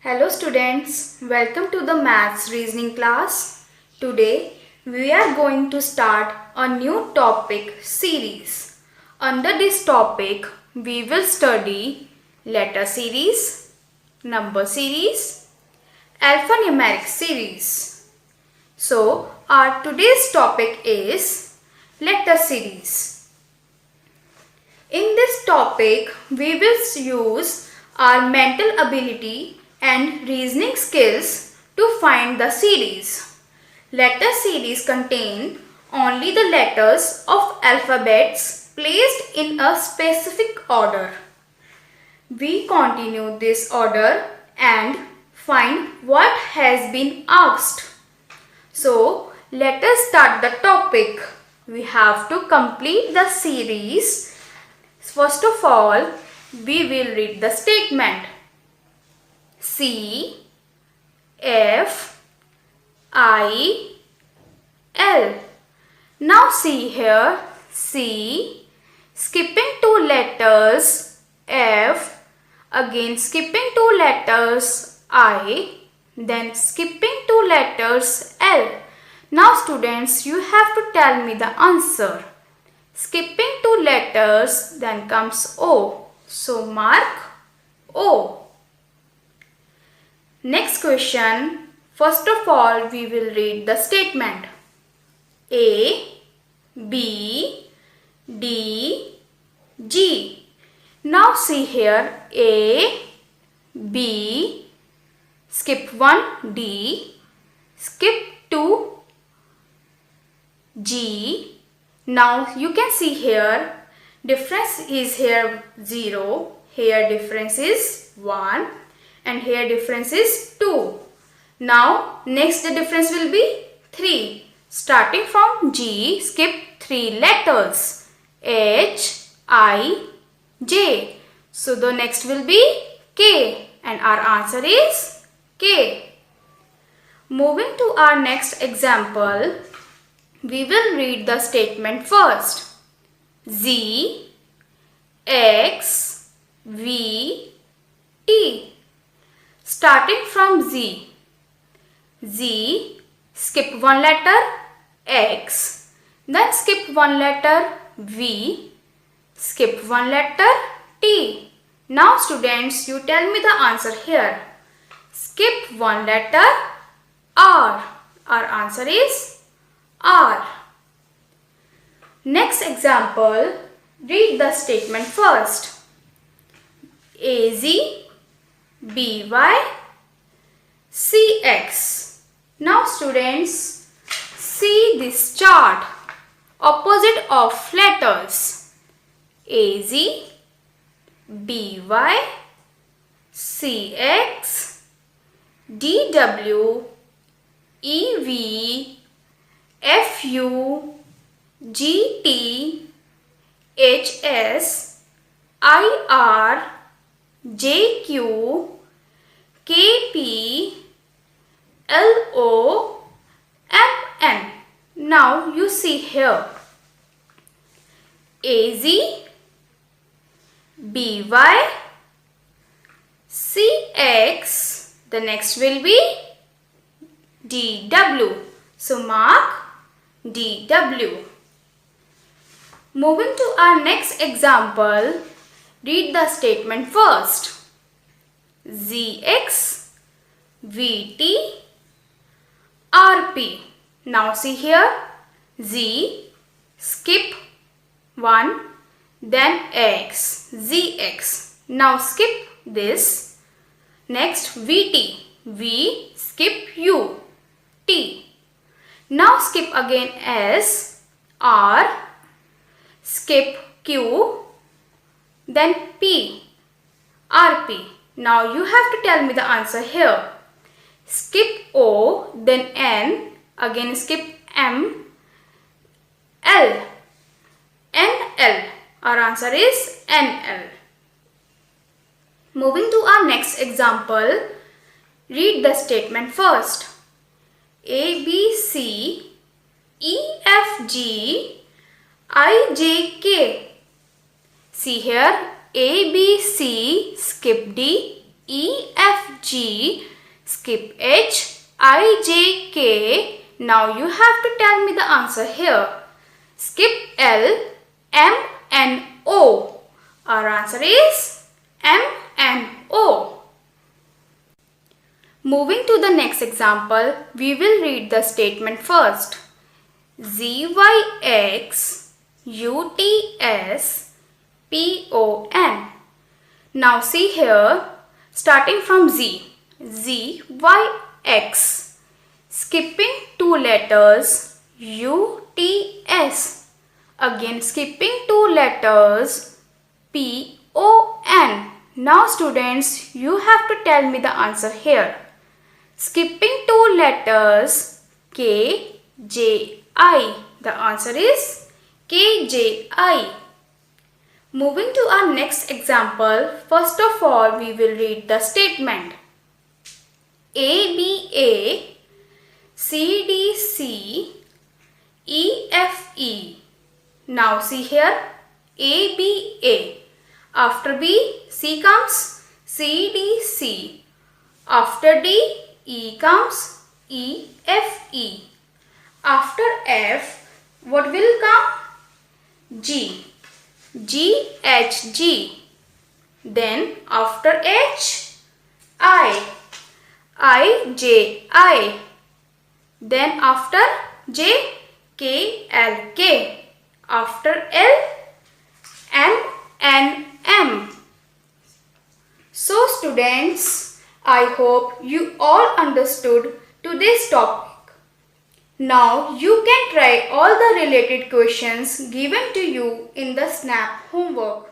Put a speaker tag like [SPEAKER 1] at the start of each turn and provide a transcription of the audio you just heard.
[SPEAKER 1] Hello students, welcome to the Maths Reasoning class. Today we are going to start a new topic series. Under this topic we will study letter series, number series, alphanumeric series. So our today's topic is letter series. In this topic we will use our mental ability and reasoning skills to find the series. Letter series contain only the letters of alphabets placed in a specific order. We continue this order and find what has been asked. So let us start the topic. We have to complete the series. First of all, we will read the statement. C F I L. Now see here, C, skipping two letters, F, again skipping two letters, I, then skipping two letters, L. Now students, you have to tell me the answer. Skipping two letters, then comes O. So mark O. Next question. First of all, we will read the statement. A, B, D, G. Now see here, A, B, skip 1, D, skip 2, G. Now you can see here, difference is here 0, here difference is 1. And here difference is 2. Now next the difference will be 3. Starting from G, skip 3 letters. H, I, J. So the next will be K. And our answer is K. Moving to our next example, we will read the statement first. Z, X, V, T. Starting from Z, Z, skip one letter, X, then skip one letter, V, skip one letter, T. Now students, you tell me the answer here. Skip one letter, R. Our answer is R. Next example, read the statement first. AZ, BY, CX. Now students, see this chart. Opposite of letters AZ, BY, CX, DW, EV, FU, GT, HS, IR, JQ, KP, LO, MN. Now you see here AZ, BY, CX, the next will be DW. So mark DW. Moving to our next example, read the statement first. ZX, VT, RP. Now see here, Z, skip 1, then X, ZX. Now skip this. Next VT, V, skip U, T. Now skip again S, R, skip Q, then P, RP. Now you have to tell me the answer here. Skip O, then N, again skip M, L, NL. Our answer is NL. Moving to our next example, read the statement first. A, B, C, E, F, G, I, J, K. See here, A, B, C, skip D, E, F, G, skip H, I, J, K. Now you have to tell me the answer here. Skip L, M, N, O. Our answer is M, N, O. Moving to the next example, we will read the statement first. ZYX UTS PON. Now see here, starting from Z, ZYX, skipping two letters UTS, again skipping two letters PON. Now students, you have to tell me the answer here. Skipping two letters KJI. The answer is KJI. Moving to our next example, first of all we will read the statement. ABA CDC EFE. Now see here, ABA. After B, C comes CDC. After D, E comes EFE. After F, what will come? G. GHG. Then after H, I. IJI. Then after J, KLK. After L, MNM. So students, I hope you all understood today's topic. Now you can try all the related questions given to you in the SNAP homework.